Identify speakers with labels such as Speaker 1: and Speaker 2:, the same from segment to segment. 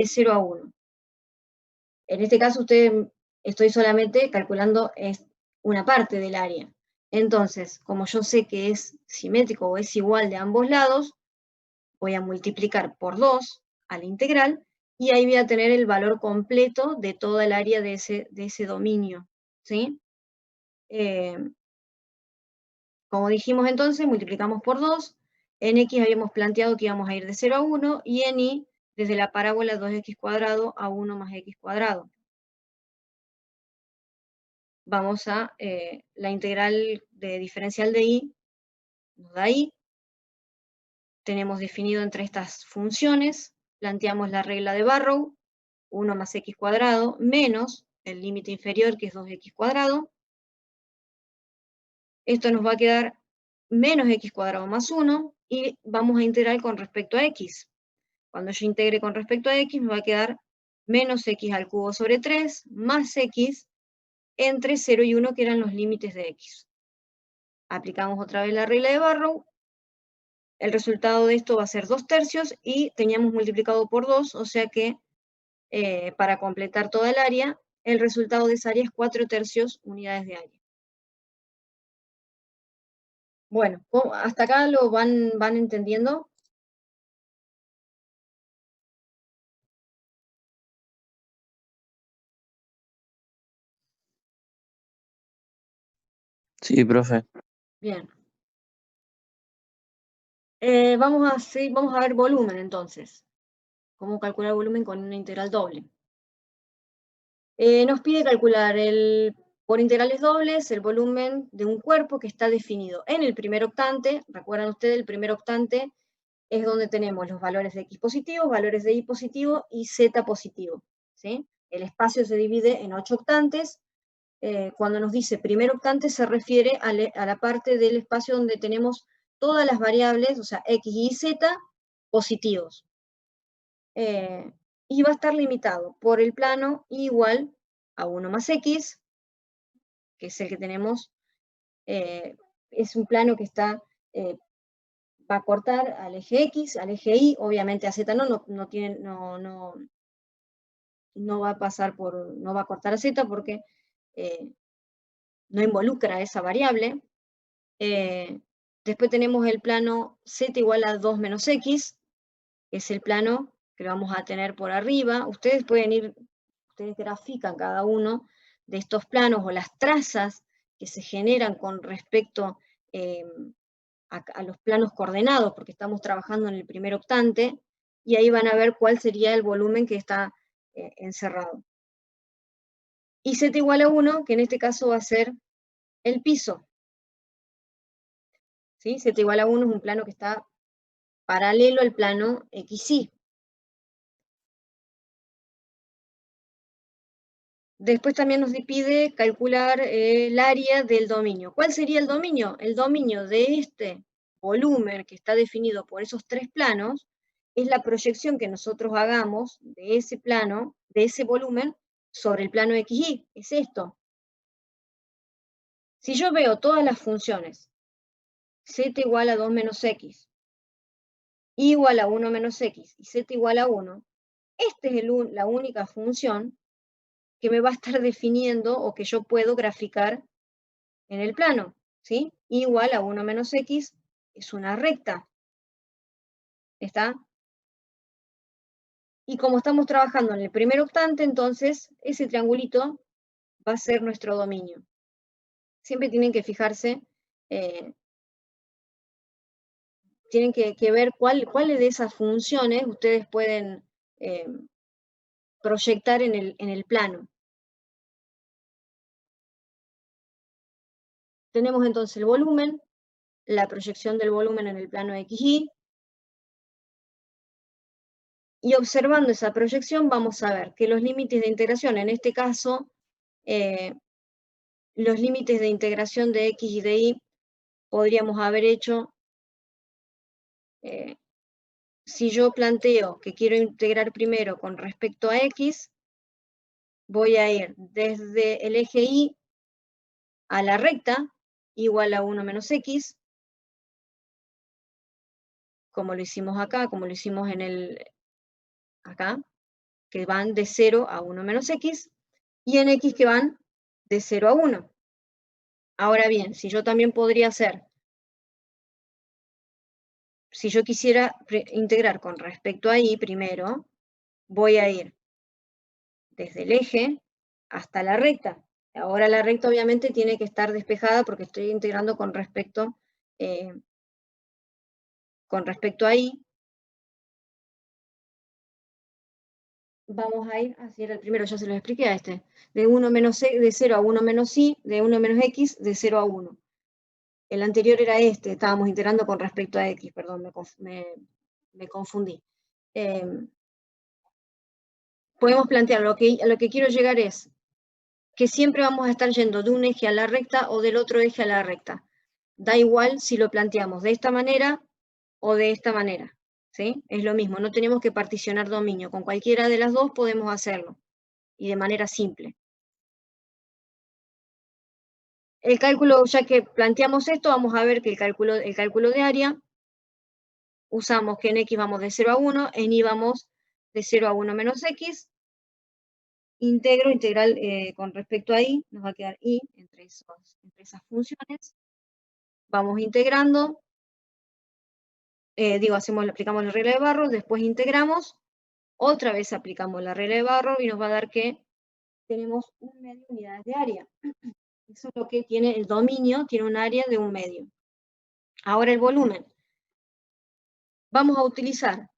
Speaker 1: de 0 a 1. En este caso, estoy solamente calculando una parte del área. Entonces, como yo sé que es simétrico o es igual de ambos lados, voy a multiplicar por 2 a la integral y ahí voy a tener el valor completo de toda el área de ese dominio, ¿sí? Eh, como dijimos entonces, multiplicamos por 2. En x habíamos planteado que íbamos a ir de 0 a 1 y en y desde la parábola 2x² a 1 más x². Vamos a la integral de diferencial de y, nos da y. Tenemos definido entre estas funciones, planteamos la regla de Barrow, 1 más x² menos el límite inferior que es 2x². Esto nos va a quedar menos x² más 1 y vamos a integrar con respecto a x. Cuando yo integre con respecto a x me va a quedar menos x al cubo sobre 3 más x entre 0 y 1 que eran los límites de x. Aplicamos otra vez la regla de Barrow. El resultado de esto va a ser 2/3 y teníamos multiplicado por 2, o sea que para completar toda el área, el resultado de esa área es 4/3 unidades de área. Bueno, ¿hasta acá lo van entendiendo?
Speaker 2: Sí, profe.
Speaker 1: Bien. Vamos a ver volumen entonces. ¿Cómo calcular volumen con una integral doble? Nos pide calcular por integrales dobles el volumen de un cuerpo que está definido en el primer octante. Recuerdan ustedes, el primer octante es donde tenemos los valores de x positivo, valores de y positivo y z positivo, ¿sí? El espacio se divide en 8 octantes. Cuando nos dice primer octante se refiere a la parte del espacio donde tenemos todas las variables, o sea, x y z positivos. Y va a estar limitado por el plano igual a 1 más x, que es el que tenemos, es un plano que está, va a cortar al eje x, al eje y, obviamente a z no va a pasar no va a cortar a z porque eh, no involucra esa variable. Después tenemos el plano z igual a 2 menos x, que es el plano que lo vamos a tener por arriba. Ustedes grafican cada uno de estos planos o las trazas que se generan con respecto eh, a los planos coordenados, porque estamos trabajando en el primer octante, y ahí van a ver cuál sería el volumen que está encerrado. Y z igual a 1, que en este caso va a ser el piso. ¿Sí? Z igual a 1 es un plano que está paralelo al plano XY. Después también nos pide calcular el área del dominio. ¿Cuál sería el dominio? El dominio de este volumen que está definido por esos tres planos es la proyección que nosotros hagamos de ese plano, de ese volumen, sobre el plano XY. Es esto. Si yo veo todas las funciones, z igual a 2 menos x, y igual a 1 menos x y z igual a 1, esta es la única función que me va a estar definiendo o que yo puedo graficar en el plano, ¿sí? Igual a 1 menos x es una recta, ¿está? Y como estamos trabajando en el primer octante, entonces ese triangulito va a ser nuestro dominio. Siempre tienen que fijarse, tienen que ver cuáles de esas funciones ustedes pueden proyectar en el plano. Tenemos entonces el volumen, la proyección del volumen en el plano XY, y observando esa proyección vamos a ver que los límites de integración, en este caso, los límites de integración de x y de y, podríamos haber hecho, si yo planteo que quiero integrar primero con respecto a x, voy a ir desde el eje y a la recta, igual a 1 menos x, como lo hicimos acá, como lo hicimos acá. que van de 0 a 1 menos x, y en x que van de 0 a 1. Ahora bien, si yo también podría hacer, si yo quisiera integrar con respecto a y primero, voy a ir desde el eje hasta la recta. Ahora la recta obviamente tiene que estar despejada porque estoy integrando eh, con respecto a y. Vamos a ir, así era el primero, ya se los expliqué a este, de 1 menos de 0 a 1 menos y, de 1 menos x, de 0 a 1. El anterior era este, estábamos integrando con respecto a x, perdón, me confundí. Podemos plantear, a lo que quiero llegar es que siempre vamos a estar yendo de un eje a la recta o del otro eje a la recta. Da igual si lo planteamos de esta manera o de esta manera, ¿sí? Es lo mismo, no tenemos que particionar dominio. Con cualquiera de las dos podemos hacerlo, y de manera simple. El cálculo, ya que planteamos esto, vamos a ver que el cálculo de área, usamos que en x vamos de 0 a 1, en y vamos de 0 a 1 menos x, integral con respecto a y, nos va a quedar y entre esas funciones. Vamos integrando, aplicamos la regla de Barrow, después integramos, otra vez aplicamos la regla de Barrow y nos va a dar que tenemos 1 medio unidades de área. Eso es lo que tiene el dominio, tiene un área de 1 medio. Ahora el volumen. Vamos a utilizar,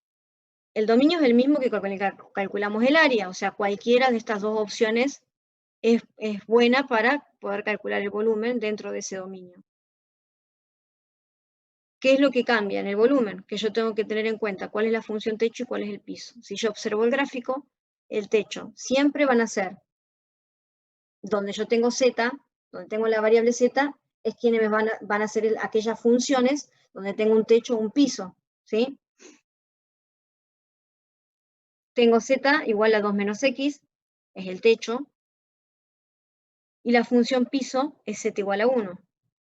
Speaker 1: el dominio es el mismo que con el que calculamos el área, o sea, cualquiera de estas dos opciones es buena para poder calcular el volumen dentro de ese dominio. ¿Qué es lo que cambia en el volumen? Que yo tengo que tener en cuenta cuál es la función techo y cuál es el piso. Si yo observo el gráfico, el techo siempre van a ser, donde yo tengo z, donde tengo la variable z, es quienes van a ser aquellas funciones donde tengo un techo o un piso, ¿sí? Tengo z igual a 2 menos x, es el techo, y la función piso es z igual a 1.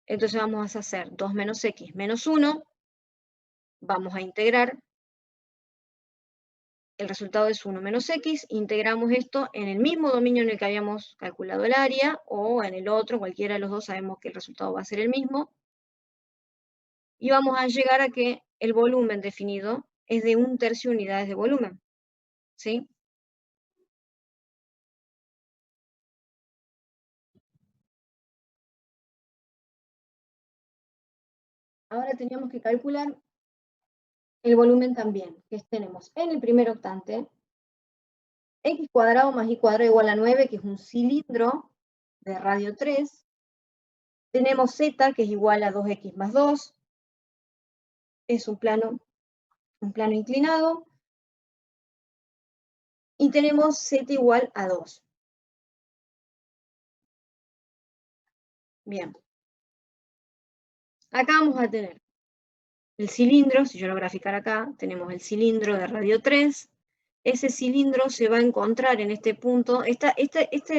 Speaker 1: Entonces vamos a hacer 2 menos x menos 1, vamos a integrar, el resultado es 1 menos x, integramos esto en el mismo dominio en el que habíamos calculado el área, o en el otro, cualquiera de los dos sabemos que el resultado va a ser el mismo, y vamos a llegar a que el volumen definido es de 1/3 unidades de volumen, ¿sí? Ahora teníamos que calcular el volumen también, que tenemos en el primer octante, x cuadrado más y cuadrado igual a 9, que es un cilindro de radio 3. Tenemos z, que es igual a 2x más 2. Es un plano inclinado. Y tenemos z igual a 2. Bien. Acá vamos a tener el cilindro, si yo lo graficara acá, tenemos el cilindro de radio 3. Ese cilindro se va a encontrar en este punto. Esta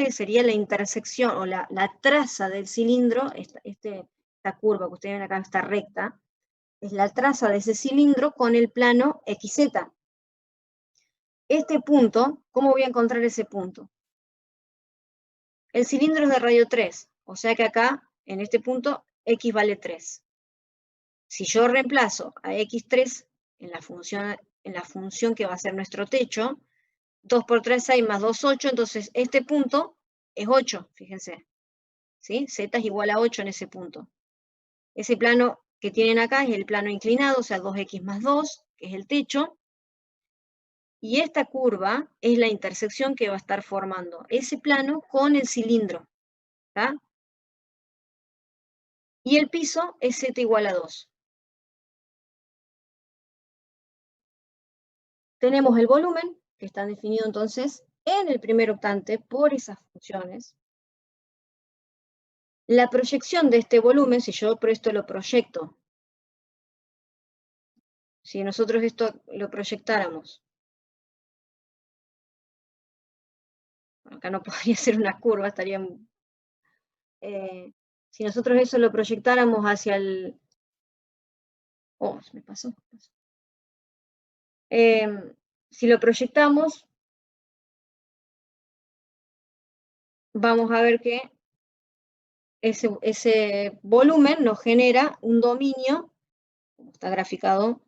Speaker 1: sería la intersección o la traza del cilindro, esta curva que ustedes ven acá, esta recta, es la traza de ese cilindro con el plano XZ. Este punto, ¿cómo voy a encontrar ese punto? El cilindro es de radio 3, o sea que acá, en este punto, x vale 3. Si yo reemplazo a x3 en la función que va a ser nuestro techo, 2 por 3, 6 más 2, 8, entonces este punto es 8, fíjense. ¿Sí? Z es igual a 8 en ese punto. Ese plano que tienen acá es el plano inclinado, o sea, 2x más 2, que es el techo. Y esta curva es la intersección que va a estar formando ese plano con el cilindro. ¿Tá? Y el piso es z igual a 2. Tenemos el volumen, que está definido entonces en el primer octante por esas funciones. La proyección de este volumen, si yo por esto lo proyecto, si nosotros esto lo proyectáramos, acá no podría ser una curva, estaría... si nosotros eso lo proyectáramos hacia el... Oh, se me pasó. Si lo proyectamos, vamos a ver que ese volumen nos genera un dominio, como está graficado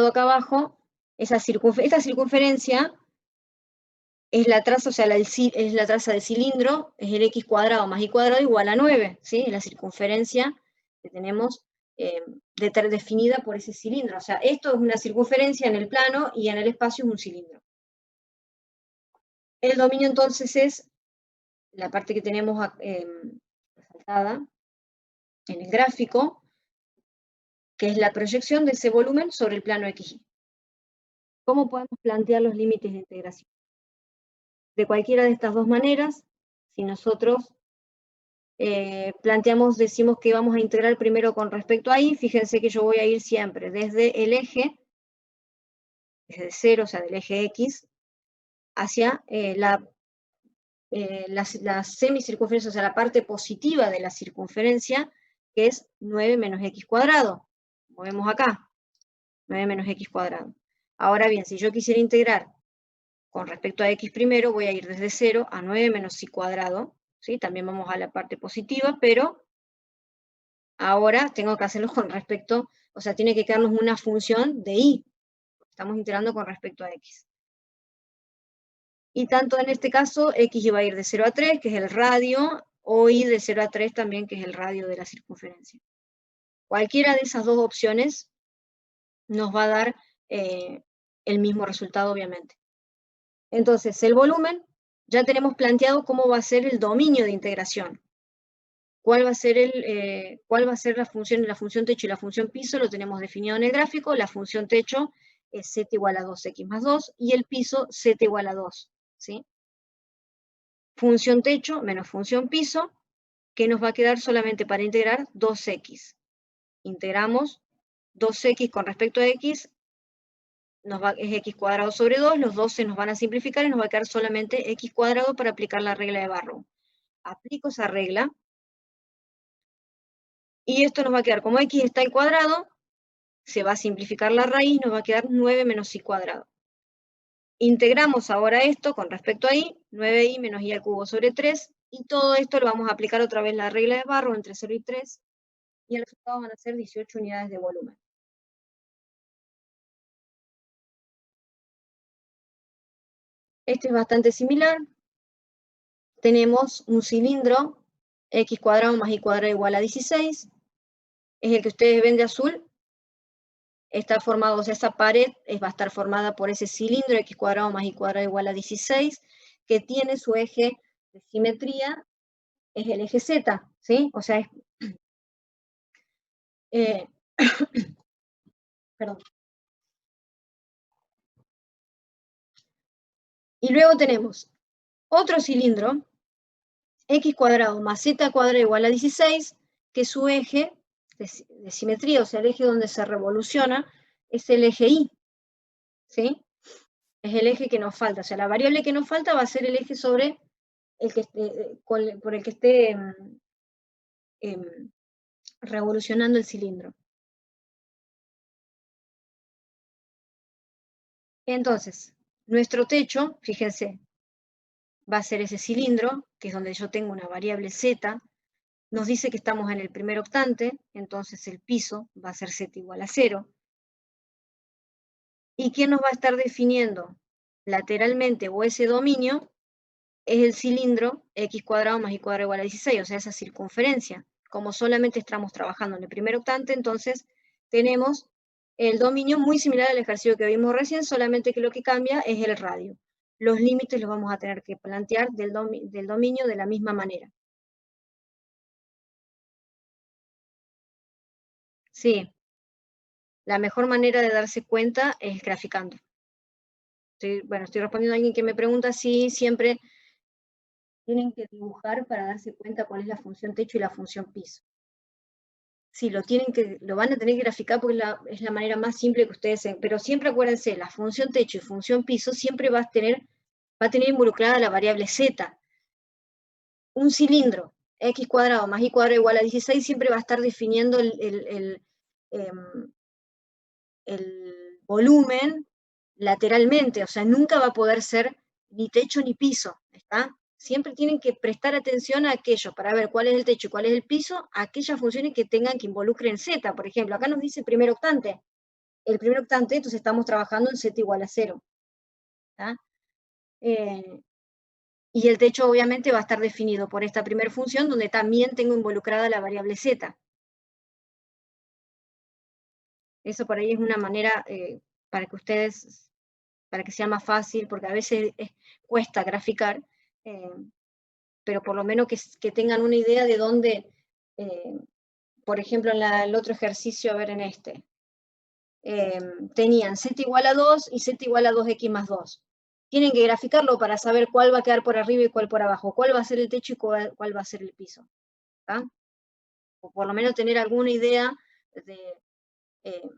Speaker 1: acá abajo. Esta circunferencia es la traza, o sea, es la traza del cilindro, es el x cuadrado más y cuadrado igual a 9, ¿sí? La circunferencia que tenemos definida por ese cilindro. O sea, esto es una circunferencia en el plano y en el espacio es un cilindro. El dominio entonces es la parte que tenemos resaltada en el gráfico, que es la proyección de ese volumen sobre el plano XY. ¿Cómo podemos plantear los límites de integración? De cualquiera de estas dos maneras, si nosotros decimos que vamos a integrar primero con respecto a y, fíjense que yo voy a ir siempre desde el eje, desde 0, o sea, del eje X, hacia la semicircunferencia, o sea, la parte positiva de la circunferencia, que es 9 menos x cuadrado. Como vemos acá, 9 menos x cuadrado. Ahora bien, si yo quisiera integrar con respecto a x primero, voy a ir desde 0 a 9 menos y cuadrado, ¿sí? También vamos a la parte positiva, pero ahora tengo que hacerlo con respecto, o sea, tiene que quedarnos una función de y. Estamos integrando con respecto a x. Y tanto en este caso, x va a ir de 0 a 3, que es el radio, o y de 0 a 3 también, que es el radio de la circunferencia. Cualquiera de esas dos opciones nos va a dar el mismo resultado, obviamente. Entonces, el volumen, ya tenemos planteado cómo va a ser el dominio de integración. ¿Cuál va a ser la función techo y la función piso? Lo tenemos definido en el gráfico. La función techo es z igual a 2x más 2 y el piso z igual a 2. ¿Sí? Función techo menos función piso, que nos va a quedar solamente para integrar 2x. Integramos 2x con respecto a x, es x cuadrado sobre 2, los 2 se nos van a simplificar y nos va a quedar solamente x cuadrado para aplicar la regla de Barrow. Aplico esa regla y esto nos va a quedar, como x está al cuadrado, se va a simplificar la raíz, nos va a quedar 9 menos y cuadrado. Integramos ahora esto con respecto a y, 9y menos y al cubo sobre 3, y todo esto lo vamos a aplicar otra vez la regla de Barrow entre 0 y 3, y el resultado van a ser 18 unidades de volumen. Este es bastante similar. Tenemos un cilindro, x cuadrado más y cuadrado igual a 16, es el que ustedes ven de azul. Está formado, o sea, esa pared va a estar formada por ese cilindro, x cuadrado más y cuadrado igual a 16, que tiene su eje de simetría, es el eje Z, ¿sí? O sea, perdón. Y luego tenemos otro cilindro, x cuadrado más z cuadrado igual a 16, que su eje de simetría, o sea, el eje donde se revoluciona, es el eje Y, ¿sí? Es el eje que nos falta, o sea, la variable que nos falta va a ser el eje sobre el que por el que esté revolucionando el cilindro. Entonces, nuestro techo, fíjense, va a ser ese cilindro, que es donde yo tengo una variable z, nos dice que estamos en el primer octante, entonces el piso va a ser z igual a 0. ¿Y quién nos va a estar definiendo lateralmente o ese dominio? Es el cilindro x cuadrado más y cuadrado igual a 16, o sea, esa circunferencia. Como solamente estamos trabajando en el primer octante, entonces tenemos el dominio muy similar al ejercicio que vimos recién, solamente que lo que cambia es el radio. Los límites los vamos a tener que plantear del dominio de la misma manera. Sí, la mejor manera de darse cuenta es graficando. Estoy respondiendo a alguien que me pregunta si siempre tienen que dibujar para darse cuenta cuál es la función techo y la función piso. Sí, lo van a tener que graficar porque es la manera más simple que ustedes, pero siempre acuérdense, la función techo y función piso siempre va a tener involucrada la variable z. Un cilindro, x cuadrado más y cuadrado igual a 16, siempre va a estar definiendo el volumen lateralmente, o sea, nunca va a poder ser ni techo ni piso, ¿está? Siempre tienen que prestar atención a aquello para ver cuál es el techo y cuál es el piso, aquellas funciones que tengan que involucren z. Por ejemplo, acá nos dice primer octante. El primer octante, entonces estamos trabajando en z igual a 0. ¿Está? Y el techo obviamente va a estar definido por esta primera función, donde también tengo involucrada la variable z. Eso por ahí es una manera para que ustedes, para que sea más fácil, porque a veces cuesta graficar, pero por lo menos que tengan una idea de dónde, por ejemplo, en el otro ejercicio, a ver en este, tenían z igual a 2 y z igual a 2x más 2. Tienen que graficarlo para saber cuál va a quedar por arriba y cuál por abajo, cuál va a ser el techo y cuál va a ser el piso. ¿Tá? O por lo menos tener alguna idea eh,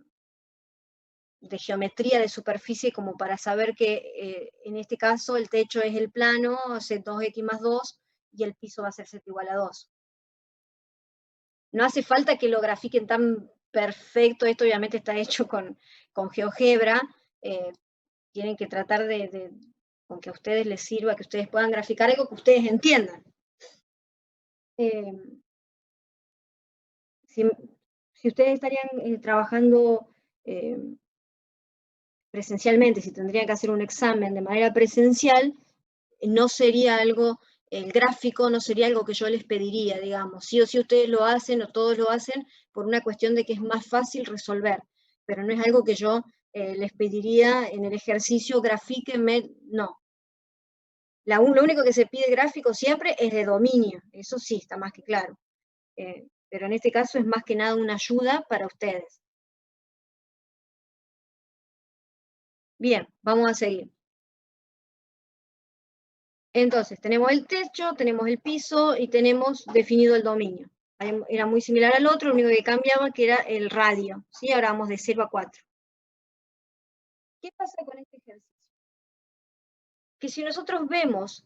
Speaker 1: de geometría de superficie como para saber que en este caso el techo es el plano, z2x más 2, y el piso va a ser z igual a 2. No hace falta que lo grafiquen tan perfecto, esto obviamente está hecho con GeoGebra, tienen que tratar con que a ustedes les sirva, que ustedes puedan graficar algo que ustedes entiendan. Si ustedes estarían trabajando presencialmente, si tendrían que hacer un examen de manera presencial, no sería algo, el gráfico no sería algo que yo les pediría, digamos. Sí o sí ustedes lo hacen o todos lo hacen por una cuestión de que es más fácil resolver, pero no es algo que yo les pediría en el ejercicio, grafíquenme, no. Lo único que se pide gráfico siempre es de dominio, eso sí, está más que claro. Pero en este caso es más que nada una ayuda para ustedes. Bien, vamos a seguir. Entonces, tenemos el techo, tenemos el piso y tenemos definido el dominio. Era muy similar al otro, lo único que cambiaba que era el radio. ¿Sí? Ahora vamos de 0 a 4. ¿Qué pasa con este ejercicio? Que si nosotros vemos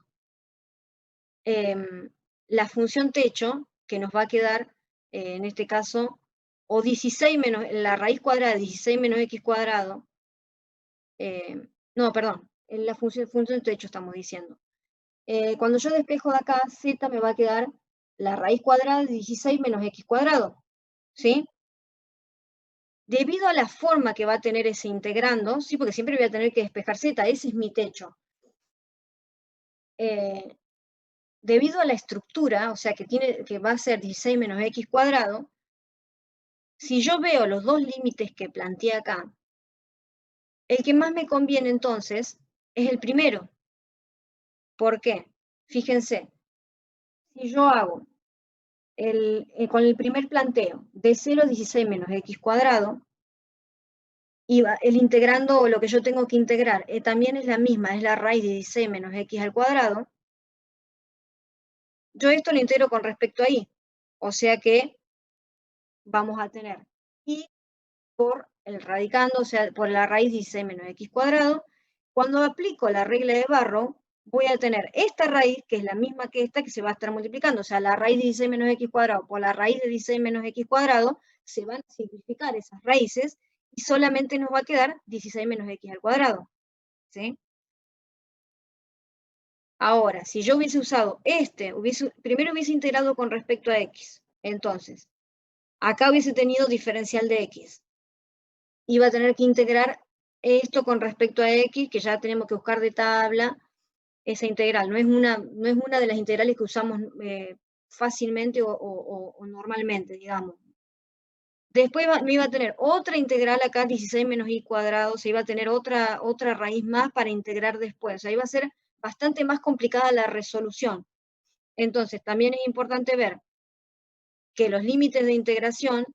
Speaker 1: la función techo, que nos va a quedar, en este caso, o 16 menos, la raíz cuadrada de 16 menos x cuadrado, no, perdón, en la función techo estamos diciendo. Cuando yo despejo de acá, z me va a quedar la raíz cuadrada de 16 menos x cuadrado, ¿sí? Debido a la forma que va a tener ese integrando, sí, porque siempre voy a tener que despejar z, ese es mi techo. Debido a la estructura, o sea, que va a ser 16 menos x cuadrado, si yo veo los dos límites que planteé acá, el que más me conviene entonces es el primero. ¿Por qué? Fíjense, si yo hago con el primer planteo de 0 a 16 menos x cuadrado, y el integrando, o lo que yo tengo que integrar, también es la misma, es la raíz de 16 menos x al cuadrado, yo esto lo integro con respecto a y, o sea que vamos a tener y por el radicando, o sea, por la raíz de 16 menos x cuadrado. Cuando aplico la regla de Barrow, voy a tener esta raíz, que es la misma que esta, que se va a estar multiplicando, o sea, la raíz de 16 menos x cuadrado por la raíz de 16 menos x cuadrado, se van a simplificar esas raíces, y solamente nos va a quedar 16 menos x al cuadrado, ¿sí? Ahora, si yo hubiese usado primero hubiese integrado con respecto a x, entonces, acá hubiese tenido diferencial de x, iba a tener que integrar esto con respecto a x, que ya tenemos que buscar de tabla esa integral. No es una de las integrales que usamos fácilmente o normalmente, digamos. Después me iba a tener otra integral acá, 16 menos y cuadrado, se iba a tener otra raíz más para integrar después. O sea, iba a ser bastante más complicada la resolución. Entonces, también es importante ver que los límites de integración,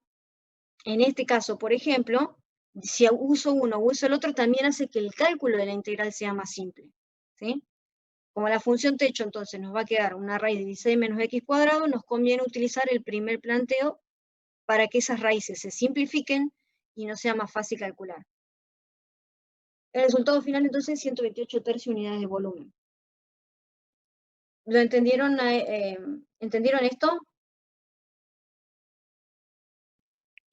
Speaker 1: en este caso, por ejemplo, si uso uno o uso el otro, también hace que el cálculo de la integral sea más simple, ¿sí? Como la función techo, entonces, nos va a quedar una raíz de 16 menos x cuadrado, nos conviene utilizar el primer planteo para que esas raíces se simplifiquen y no sea más fácil calcular. El resultado final, entonces, 128 tercios unidades de volumen. ¿Lo entendieron? ¿Entendieron esto?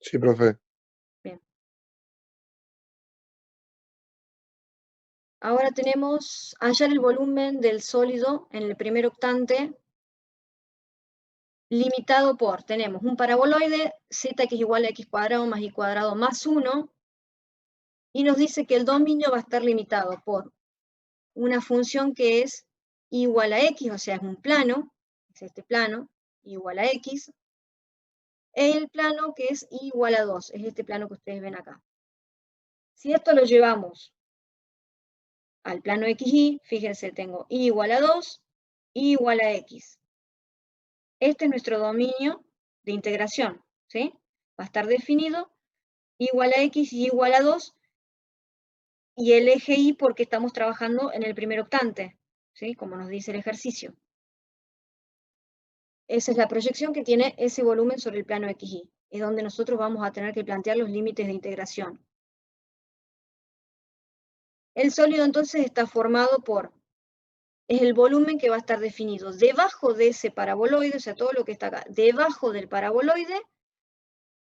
Speaker 2: Sí, profe.
Speaker 1: Bien. Ahora tenemos hallar el volumen del sólido en el primer octante limitado por, tenemos un paraboloide, zx igual a x cuadrado más y cuadrado más 1, y nos dice que el dominio va a estar limitado por una función que es igual a x, o sea, es un plano, es este plano, igual a x, el plano que es igual a 2, es este plano que ustedes ven acá. Si esto lo llevamos al plano xy, fíjense, tengo y igual a 2, y igual a x. Este es nuestro dominio de integración, ¿sí? Va a estar definido igual a x y igual a 2, y el eje y porque estamos trabajando en el primer octante, ¿sí? Como nos dice el ejercicio. Esa es la proyección que tiene ese volumen sobre el plano xy. Es donde nosotros vamos a tener que plantear los límites de integración. El sólido entonces está formado por, es el volumen que va a estar definido debajo de ese paraboloide, o sea, todo lo que está acá, debajo del paraboloide,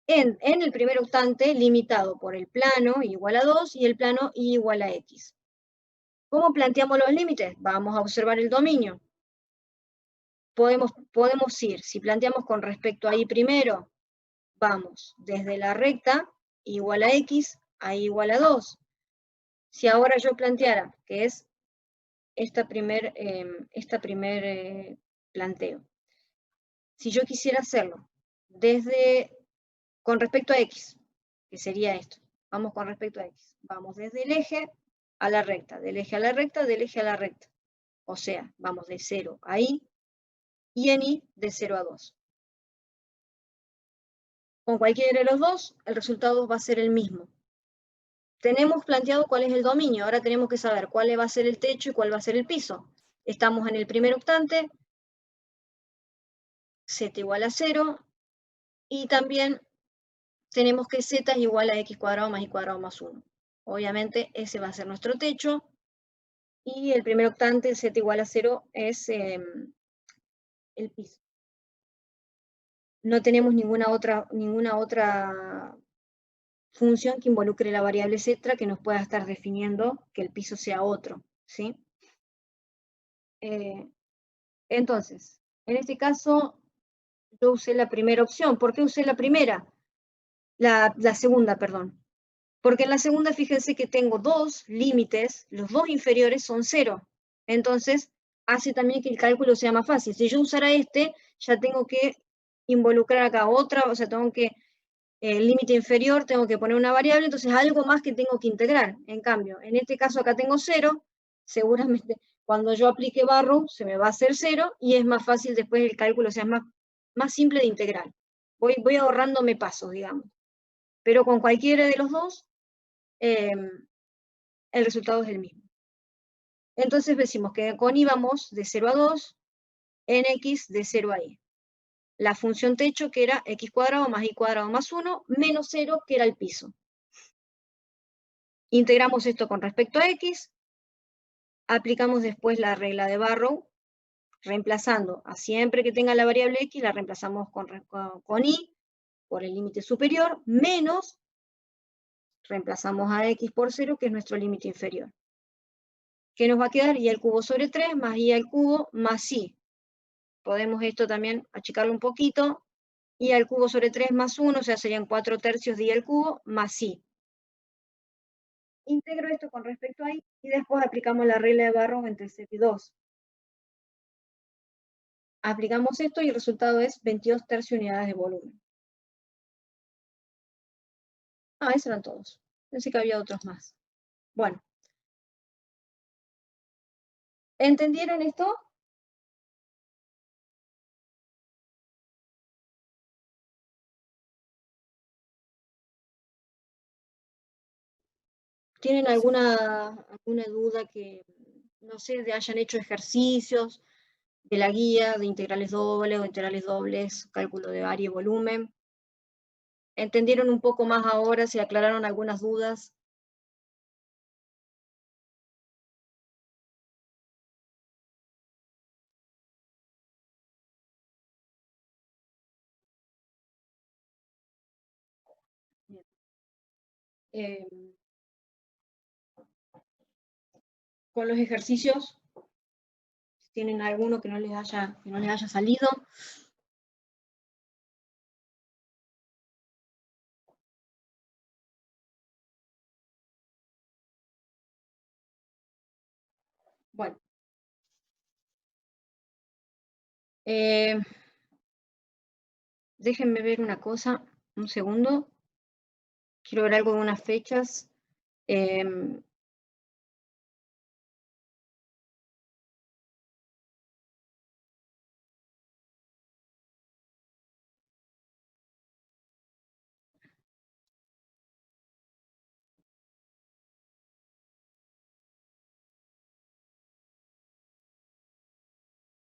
Speaker 1: en el primer octante, limitado por el plano igual a 2 y el plano igual a x. ¿Cómo planteamos los límites? Vamos a observar el dominio. Podemos ir, si planteamos con respecto a y primero, vamos desde la recta igual a x a igual a 2. Si ahora yo planteara, que es esta primer planteo, si yo quisiera hacerlo con respecto a x, que sería esto, vamos con respecto a x, vamos desde el eje a la recta, del eje a la recta, del eje a la recta. O sea, vamos de 0 a y en y de 0 a 2. Con cualquiera de los dos, el resultado va a ser el mismo. Tenemos planteado cuál es el dominio, ahora tenemos que saber cuál va a ser el techo y cuál va a ser el piso. Estamos en el primer octante, z igual a 0, y también tenemos que z es igual a x cuadrado más y cuadrado más 1. Obviamente ese va a ser nuestro techo, y el primer octante, z igual a 0, es el piso. No tenemos ninguna otra función que involucre la variable z que nos pueda estar definiendo que el piso sea otro, ¿sí? Entonces, en este caso, yo usé la primera opción. ¿Por qué usé la primera? La segunda, perdón. Porque en la segunda, fíjense que tengo dos límites, los dos inferiores son 0. Entonces, hace también que el cálculo sea más fácil. Si yo usara este, ya tengo que involucrar acá otra, o sea, tengo que, el límite inferior, tengo que poner una variable, entonces algo más que tengo que integrar. En cambio, en este caso acá tengo 0, seguramente cuando yo aplique Barrow se me va a hacer 0, y es más fácil después el cálculo, o sea, es más simple de integrar. Voy ahorrándome pasos, digamos. Pero con cualquiera de los dos, el resultado es el mismo. Entonces decimos que con y vamos de 0 a 2, en x de 0 a y. La función techo, que era x cuadrado más y cuadrado más 1, menos 0, que era el piso. Integramos esto con respecto a x, aplicamos después la regla de Barrow, reemplazando a siempre que tenga la variable x, la reemplazamos con y, por el límite superior, menos, reemplazamos a x por 0, que es nuestro límite inferior. ¿Qué nos va a quedar? Y al cubo sobre 3 más y al cubo más y. Podemos esto también achicarlo un poquito, y al cubo sobre 3 más 1, o sea, serían 4/3 de y al cubo más y. Integro esto con respecto a y, y después aplicamos la regla de Barrow entre z y 2. Aplicamos esto y el resultado es 22/3 unidades de volumen. Esos eran todos. Pensé que había otros más. Bueno. ¿Entendieron esto? ¿Tienen alguna duda que, no sé, hayan hecho ejercicios de la guía de integrales dobles o integrales dobles, cálculo de área y volumen? ¿Entendieron un poco más ahora? ¿Se aclararon algunas dudas? Bien. con los ejercicios. Si tienen alguno que no les haya salido. Bueno. Déjenme ver una cosa, un segundo. Quiero ver algo de unas fechas.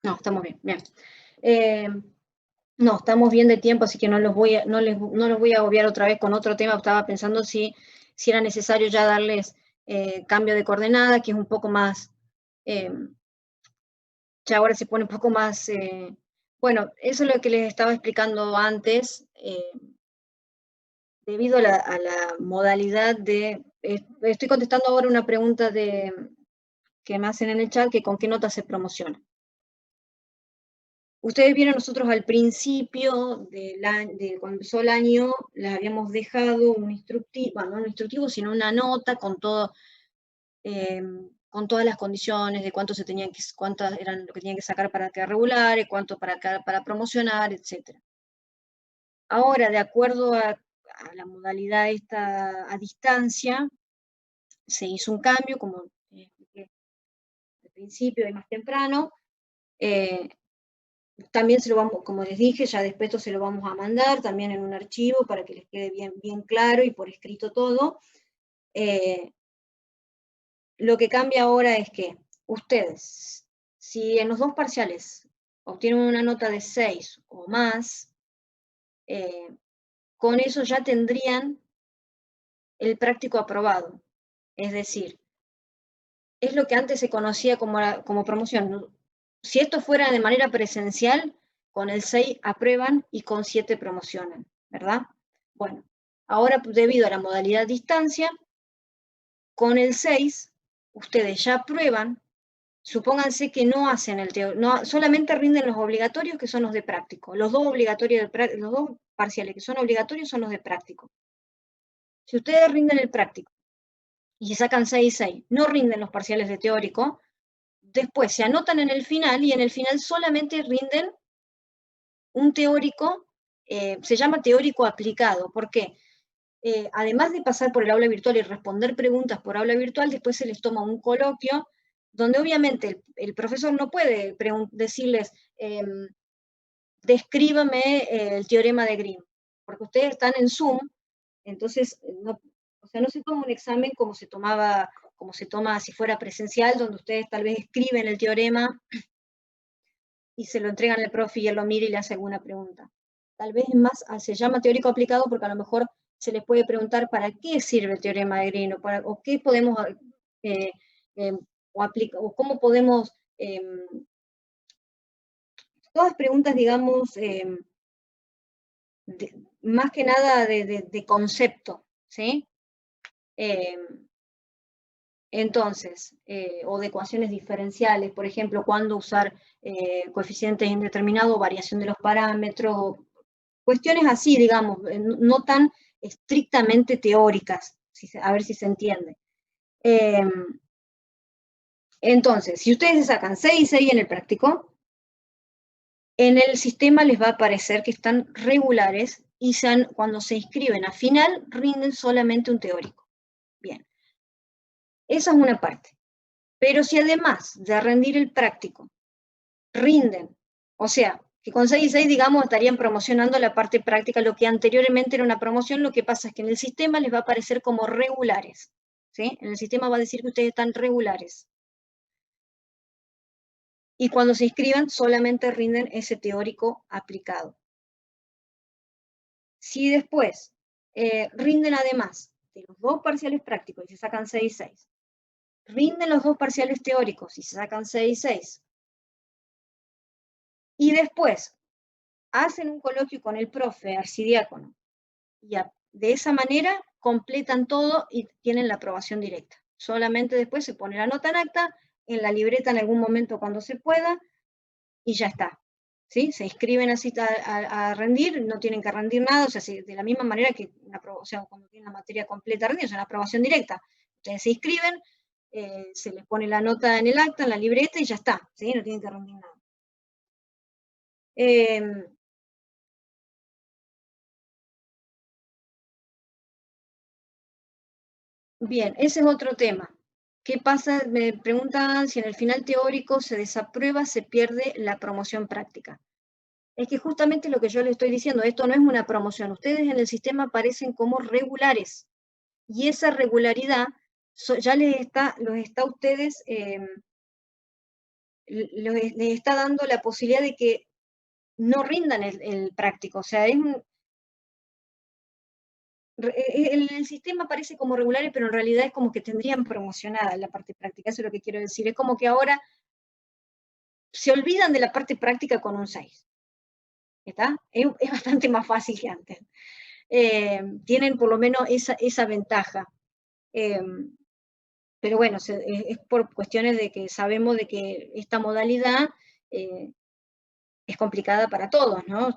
Speaker 1: No, estamos bien, bien. No, estamos bien de tiempo, así que no los voy a agobiar otra vez con otro tema. Estaba pensando si era necesario ya darles cambio de coordenadas, que es un poco más, ya ahora se pone un poco más, bueno, eso es lo que les estaba explicando antes, debido a la modalidad de, estoy contestando ahora una pregunta que me hacen en el chat, que con qué nota se promociona. Ustedes vieron, nosotros al principio de cuando empezó el año, les habíamos dejado un instructivo, bueno, no un instructivo, sino una nota con todo, con todas las condiciones de cuántas eran lo que tenían que sacar para quedar regulares, cuánto para promocionar, etc. Ahora, de acuerdo a la modalidad esta a distancia, se hizo un cambio, como expliqué al principio y más temprano. También se lo vamos, como les dije, ya después esto se lo vamos a mandar también en un archivo para que les quede bien, bien claro y por escrito todo. Lo que cambia ahora es que ustedes, si en los dos parciales obtienen una nota de 6 o más, con eso ya tendrían el práctico aprobado. Es decir, es lo que antes se conocía como promoción. Si esto fuera de manera presencial, con el 6 aprueban y con 7 promocionan, ¿verdad? Bueno, ahora debido a la modalidad distancia, con el 6 ustedes ya aprueban. Supónganse que no hacen el teórico, no, solamente rinden los obligatorios, que son los de práctico. Los dos parciales que son obligatorios son los de práctico. Si ustedes rinden el práctico y sacan 6 y 6, no rinden los parciales de teórico, después se anotan en el final y en el final solamente rinden un teórico, se llama teórico aplicado. ¿Por qué? Además de pasar por el aula virtual y responder preguntas por aula virtual, después se les toma un coloquio, donde obviamente el profesor no puede decirles, descríbame el teorema de Grimm, porque ustedes están en Zoom, entonces no se toma un examen como se toma si fuera presencial, donde ustedes tal vez escriben el teorema y se lo entregan al profe y él lo mira y le hace alguna pregunta. Tal vez se llama teórico aplicado porque a lo mejor se les puede preguntar para qué sirve el teorema de Green o qué podemos, o cómo podemos, todas preguntas, digamos, más que nada de concepto, ¿sí? Entonces, o de ecuaciones diferenciales, por ejemplo, cuándo usar coeficientes indeterminados, variación de los parámetros, cuestiones así, digamos, no tan estrictamente teóricas, a ver si se entiende. Entonces, si ustedes sacan 6 y 6 en el práctico, en el sistema les va a aparecer que están regulares y cuando se inscriben a final, rinden solamente un teórico. Bien, esa es una parte. Pero si además de rendir el práctico, rinden, o sea, que con 6 y 6, digamos, estarían promocionando la parte práctica, lo que anteriormente era una promoción, lo que pasa es que en el sistema les va a aparecer como regulares, ¿sí? En el sistema va a decir que ustedes están regulares. Y cuando se inscriban, solamente rinden ese teórico aplicado. Si después rinden además de los dos parciales prácticos y se sacan 6 y 6, rinden los dos parciales teóricos y se sacan 6 y 6, y después hacen un coloquio con el profe arcidiácono, y de esa manera completan todo y tienen la aprobación directa. Solamente después se pone la nota en acta, en la libreta en algún momento cuando se pueda, y ya está. ¿Sí? Se inscriben así a rendir, no tienen que rendir nada, o sea, de la misma manera que o sea, cuando tienen la materia completa rendida, o sea, una aprobación directa. Ustedes se inscriben, se les pone la nota en el acta, en la libreta, y ya está, ¿sí? No tienen que rendir nada. Bien, ese es otro tema. ¿Qué pasa? Me preguntan si en el final teórico se desaprueba, se pierde la promoción práctica. Es que justamente lo que yo les estoy diciendo, esto no es una promoción. Ustedes en el sistema aparecen como regulares. Y esa regularidad ya los está a ustedes, les está dando la posibilidad de que no rindan el práctico. O sea, el sistema aparece como regulares, pero en realidad es como que tendrían promocionada la parte práctica. Eso es lo que quiero decir. Es como que ahora se olvidan de la parte práctica con un 6. ¿Está? Es bastante más fácil que antes. Tienen por lo menos esa ventaja. Pero bueno, es por cuestiones de que sabemos de que esta modalidad es complicada para todos, ¿no?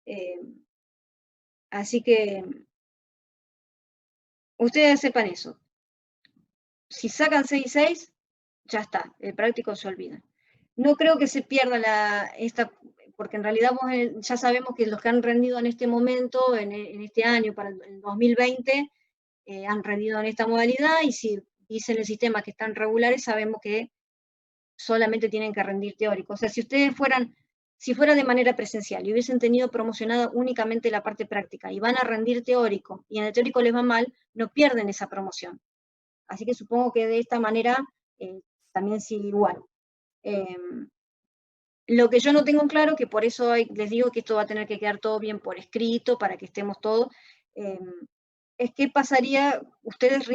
Speaker 1: Eh, Así que ustedes sepan eso. Si sacan 6-6, ya está, el práctico se olvida. No creo que se pierda porque en realidad ya sabemos que los que han rendido en este momento, en este año, para el 2020, han rendido en esta modalidad, y si dice en el sistema que están regulares, sabemos que solamente tienen que rendir teórico. O sea, si fuera de manera presencial y hubiesen tenido promocionada únicamente la parte práctica y van a rendir teórico y en el teórico les va mal, no pierden esa promoción. Así que supongo que de esta manera también sigue igual. Lo que yo no tengo claro, que por eso les digo que esto va a tener que quedar todo bien por escrito, para que estemos todos, es qué pasaría, ustedes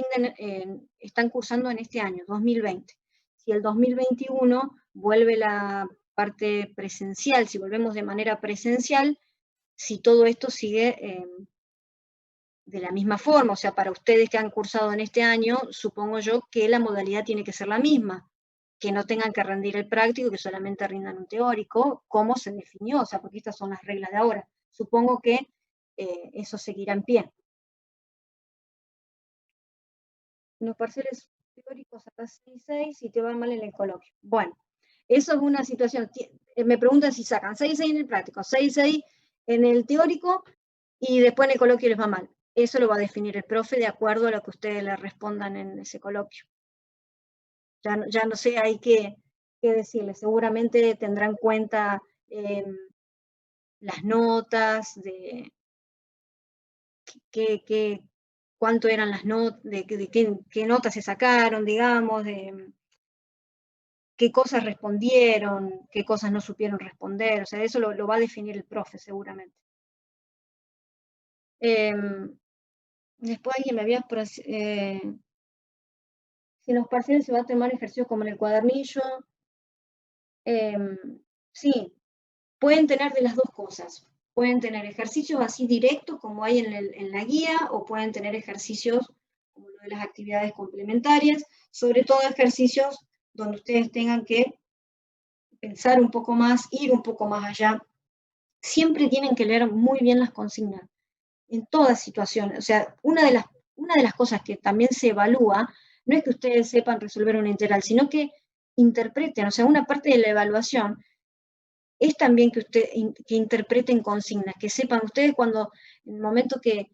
Speaker 1: están cursando en este año, 2020. Si el 2021 vuelve la parte presencial, si volvemos de manera presencial, si todo esto sigue de la misma forma, o sea, para ustedes que han cursado en este año, supongo yo que la modalidad tiene que ser la misma, que no tengan que rendir el práctico, que solamente rindan un teórico, como se definió, o sea, porque estas son las reglas de ahora. Supongo que eso seguirá en pie. Los parciales teóricos sacas 6-6 y te va mal en el coloquio. Bueno, eso es una situación. Me preguntan si sacan 6-6 en el práctico, 6-6 en el teórico, y después en el coloquio les va mal. Eso lo va a definir el profe de acuerdo a lo que ustedes le respondan en ese coloquio. Ya no sé, hay que decirles. Seguramente tendrán en cuenta las notas, de cuánto eran las notas, de qué notas se sacaron, digamos, de qué cosas respondieron, qué cosas no supieron responder. O sea, eso lo va a definir el profe seguramente. Después alguien me había... si en los parciales se va a tomar ejercicios como en el cuadernillo. Sí, pueden tener de las dos cosas. Pueden tener ejercicios así directos como hay en la guía, o pueden tener ejercicios como lo de las actividades complementarias, sobre todo ejercicios donde ustedes tengan que pensar un poco más, ir un poco más allá. Siempre tienen que leer muy bien las consignas, en todas situaciones. O sea, una de las cosas que también se evalúa no es que ustedes sepan resolver una integral, sino que interpreten. O sea, una parte de la evaluación es también que interpreten consignas, que sepan ustedes cuando, en el momento que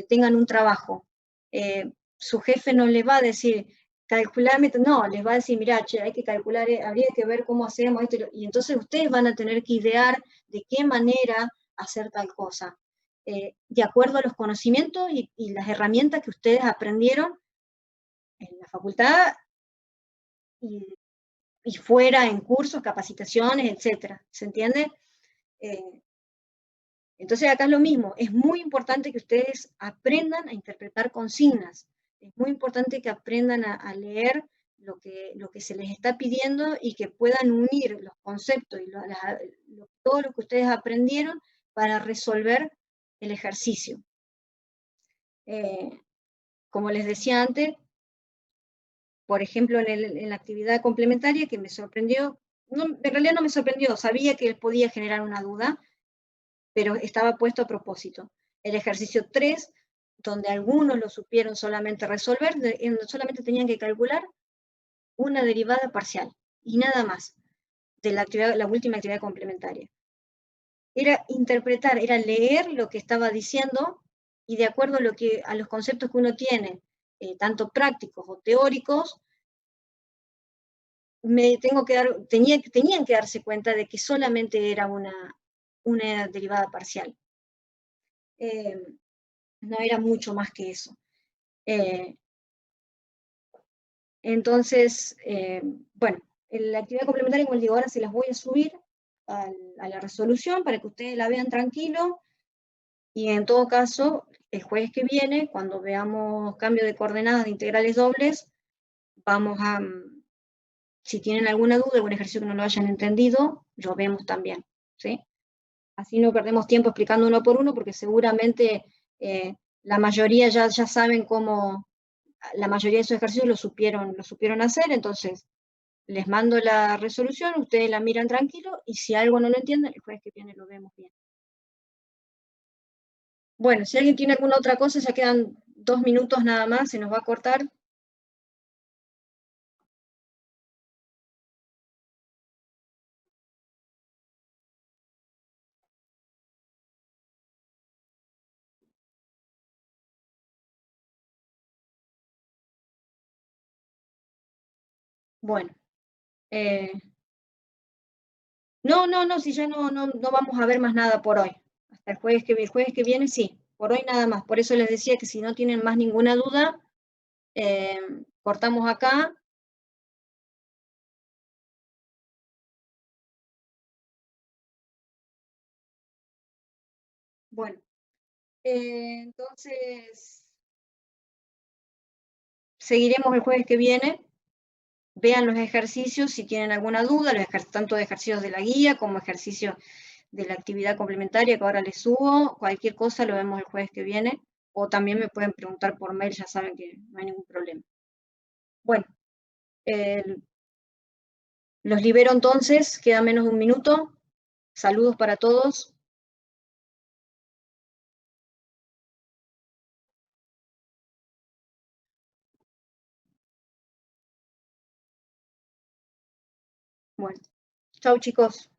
Speaker 1: tengan un trabajo, su jefe no les va a decir, calcularme, no, les va a decir, mira, che, hay que calcular, habría que ver cómo hacemos esto, y entonces ustedes van a tener que idear de qué manera hacer tal cosa, de acuerdo a los conocimientos y las herramientas que ustedes aprendieron en la facultad y fuera en cursos, capacitaciones, etcétera. ¿Se entiende? Entonces acá es lo mismo, es muy importante que ustedes aprendan a interpretar consignas, es muy importante que aprendan a leer lo que se les está pidiendo y que puedan unir los conceptos y todo lo que ustedes aprendieron para resolver el ejercicio. como les decía antes, por ejemplo, en la actividad complementaria que me sorprendió, no, en realidad no me sorprendió, sabía que podía generar una duda, pero estaba puesto a propósito. El ejercicio 3, donde algunos lo supieron solamente resolver, solamente tenían que calcular una derivada parcial y nada más de la última actividad complementaria. Era interpretar, era leer lo que estaba diciendo y de acuerdo a los conceptos que uno tiene, tanto prácticos o teóricos, tenían que darse cuenta de que solamente era una derivada parcial. No era mucho más que eso. Entonces, bueno, la actividad complementaria, como les digo, ahora se las voy a subir a la resolución para que ustedes la vean tranquilo. Y en todo caso, el jueves que viene, cuando veamos cambio de coordenadas de integrales dobles, vamos a, si tienen alguna duda, algún ejercicio que no lo hayan entendido, lo vemos también, ¿sí? Así no perdemos tiempo explicando uno por uno, porque seguramente la mayoría ya saben cómo, la mayoría de esos ejercicios lo supieron hacer, entonces les mando la resolución, ustedes la miran tranquilo, y si algo no lo entienden, el jueves que viene lo vemos bien. Bueno, si alguien tiene alguna otra cosa, ya quedan 2 minutos nada más, se nos va a cortar. Bueno, no, si ya no vamos a ver más nada por hoy. Hasta el jueves que viene, sí, por hoy nada más. Por eso les decía que si no tienen más ninguna duda, cortamos acá. Bueno, entonces seguiremos el jueves que viene. Vean los ejercicios si tienen alguna duda, tanto de ejercicios de la guía como ejercicios de la actividad complementaria que ahora les subo. Cualquier cosa lo vemos el jueves que viene. O también me pueden preguntar por mail, ya saben que no hay ningún problema. Bueno, los libero entonces, queda menos de un minuto. Saludos para todos. Bueno, chau chicos.